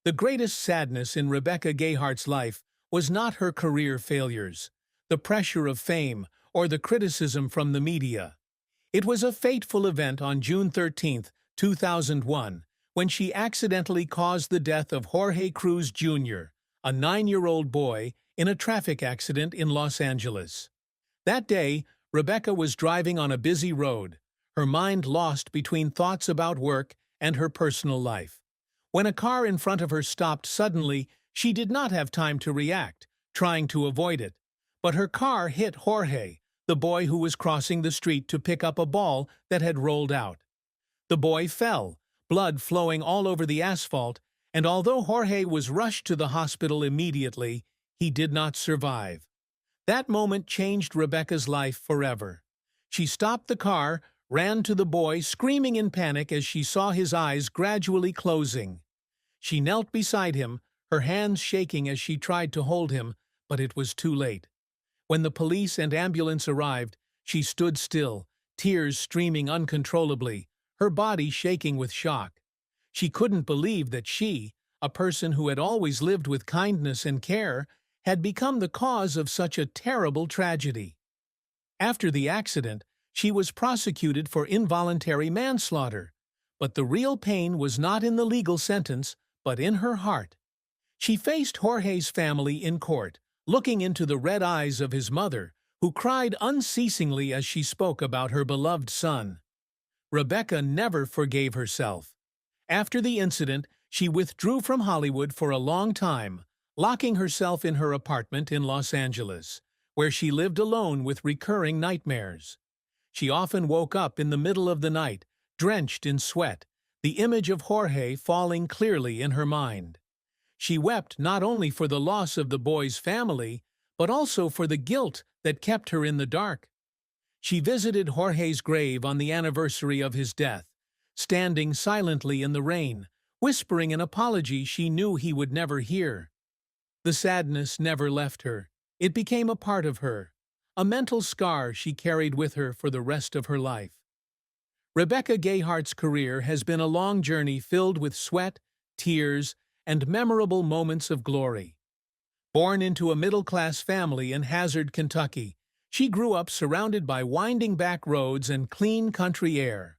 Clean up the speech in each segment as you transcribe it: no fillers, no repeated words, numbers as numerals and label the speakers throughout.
Speaker 1: The greatest sadness in Rebecca Gayheart's life was not her career failures, the pressure of fame, or the criticism from the media. It was a fateful event on June 13, 2001, when she accidentally caused the death of Jorge Cruz Jr., a 9-year-old boy, in a traffic accident in Los Angeles. That day, Rebecca was driving on a busy road, her mind lost between thoughts about work and her personal life. When a car in front of her stopped suddenly, she did not have time to react, trying to avoid it. But her car hit Jorge, the boy who was crossing the street to pick up a ball that had rolled out. The boy fell, blood flowing all over the asphalt, and although Jorge was rushed to the hospital immediately, he did not survive. That moment changed Rebecca's life forever. She stopped the car, ran to the boy, screaming in panic as she saw his eyes gradually closing. She knelt beside him, her hands shaking as she tried to hold him, but it was too late. When the police and ambulance arrived, she stood still, tears streaming uncontrollably, her body shaking with shock. She couldn't believe that she, a person who had always lived with kindness and care, had become the cause of such a terrible tragedy. After the accident, she was prosecuted for involuntary manslaughter, but the real pain was not in the legal sentence, but in her heart. She faced Jorge's family in court, looking into the red eyes of his mother, who cried unceasingly as she spoke about her beloved son. Rebecca never forgave herself. After the incident, she withdrew from Hollywood for a long time, locking herself in her apartment in Los Angeles, where she lived alone with recurring nightmares. She often woke up in the middle of the night, drenched in sweat, the image of Jorge falling clearly in her mind. She wept not only for the loss of the boy's family, but also for the guilt that kept her in the dark. She visited Jorge's grave on the anniversary of his death, standing silently in the rain, whispering an apology she knew he would never hear. The sadness never left her. It became a part of her, a mental scar she carried with her for the rest of her life. Rebecca Gayheart's career has been a long journey filled with sweat, tears, and memorable moments of glory. Born into a middle-class family in Hazard, Kentucky, she grew up surrounded by winding back roads and clean country air.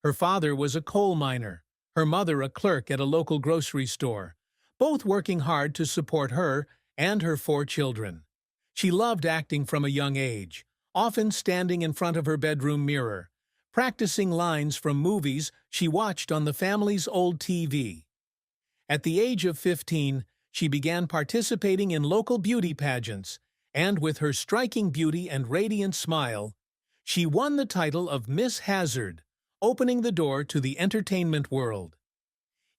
Speaker 1: Her father was a coal miner, her mother a clerk at a local grocery store, both working hard to support her and her 4 children. She loved acting from a young age, often standing in front of her bedroom mirror, practicing lines from movies she watched on the family's old TV. At the age of 15, she began participating in local beauty pageants, and with her striking beauty and radiant smile, she won the title of Miss Hazard, opening the door to the entertainment world.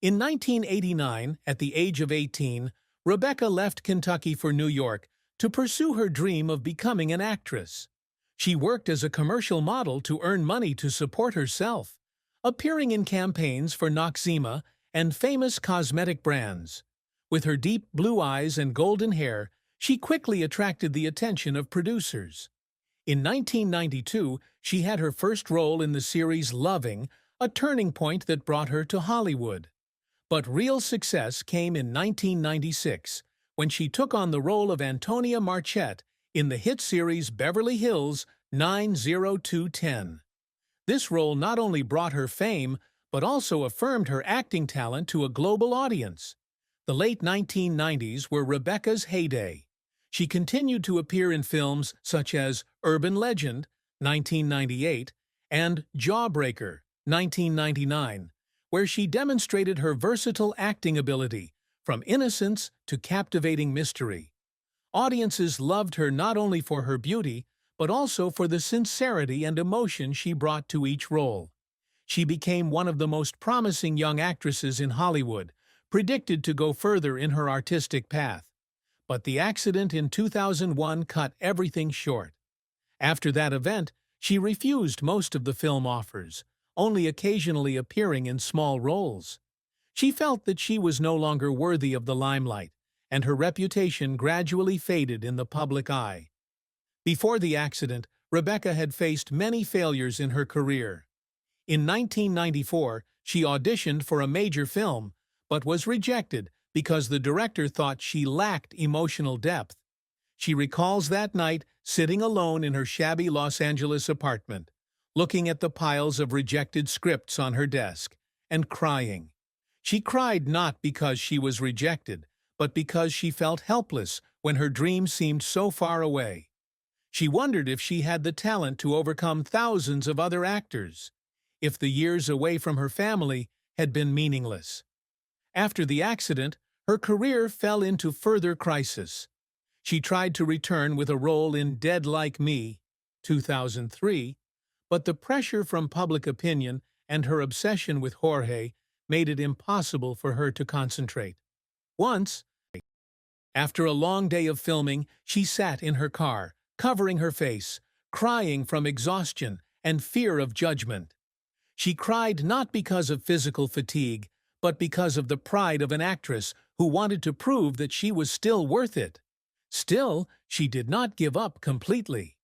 Speaker 1: In 1989, at the age of 18, Rebecca left Kentucky for New York to pursue her dream of becoming an actress. She worked as a commercial model to earn money to support herself, appearing in campaigns for Noxzema and famous cosmetic brands. With her deep blue eyes and golden hair, she quickly attracted the attention of producers. In 1992, she had her first role in the series Loving, a turning point that brought her to Hollywood. But real success came in 1996, when she took on the role of Antonia Marchette in the hit series Beverly Hills 90210. This role not only brought her fame, but also affirmed her acting talent to a global audience. The late 1990s were Rebecca's heyday. She continued to appear in films such as Urban Legend, 1998, and Jawbreaker, 1999, where she demonstrated her versatile acting ability, from innocence to captivating mystery. Audiences loved her not only for her beauty, but also for the sincerity and emotion she brought to each role. She became one of the most promising young actresses in Hollywood, predicted to go further in her artistic path. But the accident in 2001 cut everything short. After that event, she refused most of the film offers, only occasionally appearing in small roles. She felt that she was no longer worthy of the limelight, and her reputation gradually faded in the public eye. Before the accident, Rebecca had faced many failures in her career. In 1994, she auditioned for a major film, but was rejected because the director thought she lacked emotional depth. She recalls that night sitting alone in her shabby Los Angeles apartment, looking at the piles of rejected scripts on her desk, and crying. She cried not because she was rejected, but because she felt helpless when her dream seemed so far away. She wondered if she had the talent to overcome thousands of other actors, if the years away from her family had been meaningless. After the accident, her career fell into further crisis. She tried to return with a role in Dead Like Me, 2003, but the pressure from public opinion and her obsession with Jorge made it impossible for her to concentrate. Once, after a long day of filming, she sat in her car, covering her face, crying from exhaustion and fear of judgment. She cried not because of physical fatigue, but because of the pride of an actress who wanted to prove that she was still worth it. Still, she did not give up completely.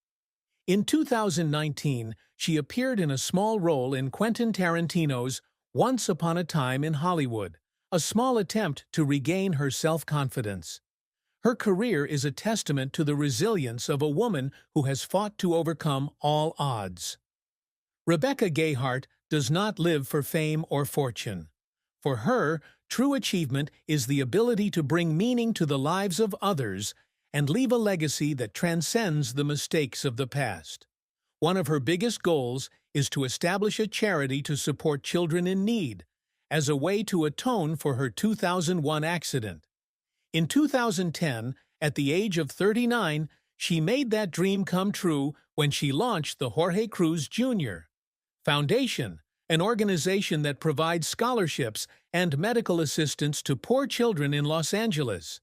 Speaker 1: In 2019, she appeared in a small role in Quentin Tarantino's Once Upon a Time in Hollywood, a small attempt to regain her self-confidence. Her career is a testament to the resilience of a woman who has fought to overcome all odds. Rebecca Gayheart does not live for fame or fortune. For her, true achievement is the ability to bring meaning to the lives of others and leave a legacy that transcends the mistakes of the past. One of her biggest goals is to establish a charity to support children in need, as a way to atone for her 2001 accident. In 2010, at the age of 39, she made that dream come true when she launched the Jorge Cruz Jr. Foundation, an organization that provides scholarships and medical assistance to poor children in Los Angeles.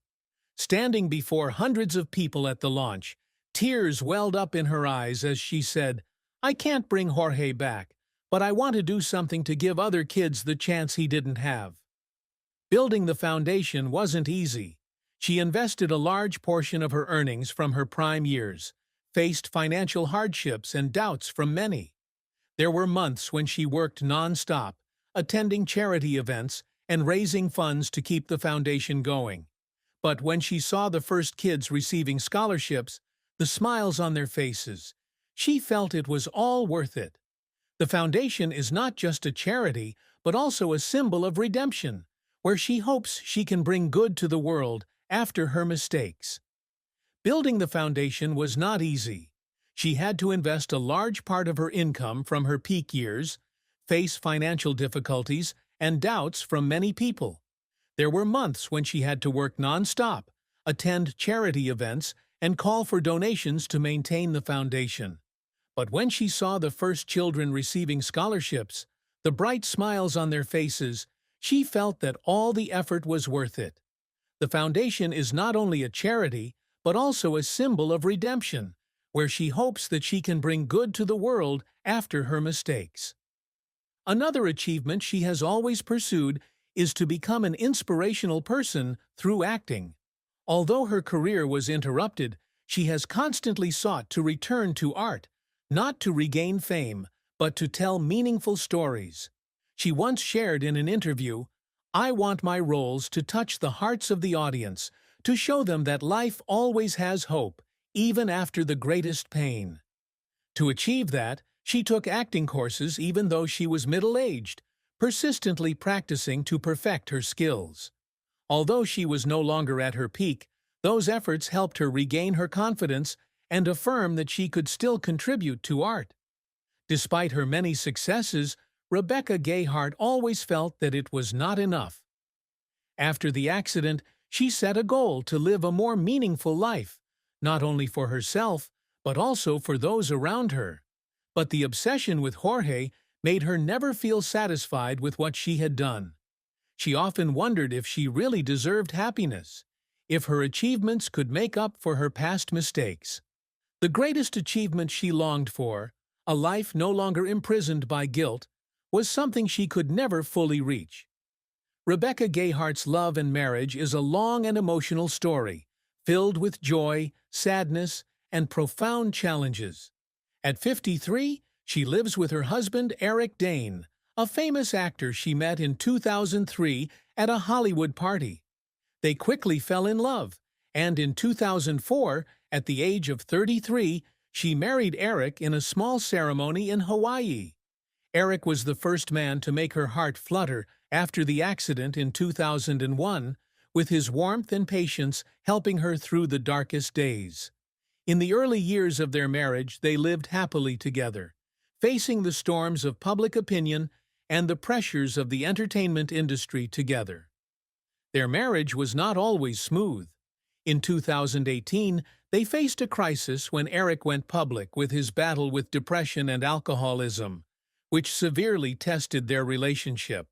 Speaker 1: Standing before hundreds of people at the launch, tears welled up in her eyes as she said, "I can't bring Jorge back, but I want to do something to give other kids the chance he didn't have." Building the foundation wasn't easy. She invested a large portion of her earnings from her prime years, faced financial hardships and doubts from many. There were months when she worked non-stop, attending charity events and raising funds to keep the foundation going. But when she saw the first kids receiving scholarships, the smiles on their faces, she felt it was all worth it. The foundation is not just a charity, but also a symbol of redemption, where she hopes she can bring good to the world after her mistakes. Building the foundation was not easy. She had to invest a large part of her income from her peak years, face financial difficulties, and doubts from many people. There were months when she had to work non-stop, attend charity events, and call for donations to maintain the foundation. But when she saw the first children receiving scholarships, the bright smiles on their faces, she felt that all the effort was worth it. The foundation is not only a charity, but also a symbol of redemption, where she hopes that she can bring good to the world after her mistakes. Another achievement she has always pursued is to become an inspirational person through acting. Although her career was interrupted, she has constantly sought to return to art, not to regain fame, but to tell meaningful stories. She once shared in an interview, "I want my roles to touch the hearts of the audience, to show them that life always has hope, even after the greatest pain." To achieve that, she took acting courses even though she was middle-aged, persistently practicing to perfect her skills. Although she was no longer at her peak, those efforts helped her regain her confidence and affirm that she could still contribute to art. Despite her many successes, Rebecca Gayheart always felt that it was not enough. After the accident, she set a goal to live a more meaningful life, not only for herself, but also for those around her. But the obsession with Jorge made her never feel satisfied with what she had done. She often wondered if she really deserved happiness, if her achievements could make up for her past mistakes. The greatest achievement she longed for, a life no longer imprisoned by guilt, was something she could never fully reach. Rebecca Gayheart's love and marriage is a long and emotional story, filled with joy, sadness, and profound challenges. At 53, she lives with her husband Eric Dane, a famous actor she met in 2003 at a Hollywood party. They quickly fell in love, and in 2004, at the age of 33, she married Eric in a small ceremony in Hawaii. Eric was the first man to make her heart flutter after the accident in 2001, with his warmth and patience helping her through the darkest days. In the early years of their marriage, they lived happily together, facing the storms of public opinion and the pressures of the entertainment industry together. Their marriage was not always smooth. In 2018, they faced a crisis when Eric went public with his battle with depression and alcoholism, which severely tested their relationship.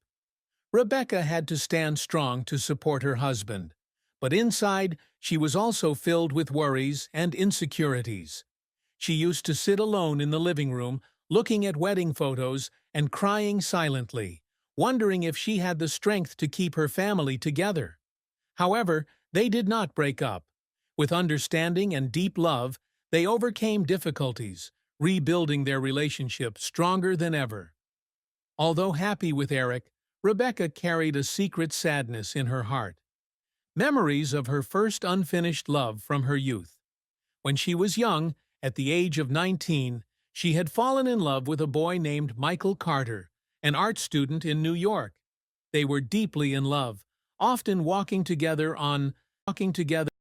Speaker 1: Rebecca had to stand strong to support her husband, but inside, she was also filled with worries and insecurities. She used to sit alone in the living room, looking at wedding photos and crying silently, wondering if she had the strength to keep her family together. However, they did not break up. With understanding and deep love, they overcame difficulties, rebuilding their relationship stronger than ever. Although happy with Eric, Rebecca carried a secret sadness in her heart. Memories of her first unfinished love from her youth. When she was young, at the age of 19, she had fallen in love with a boy named Michael Carter, an art student in New York. They were deeply in love, often walking together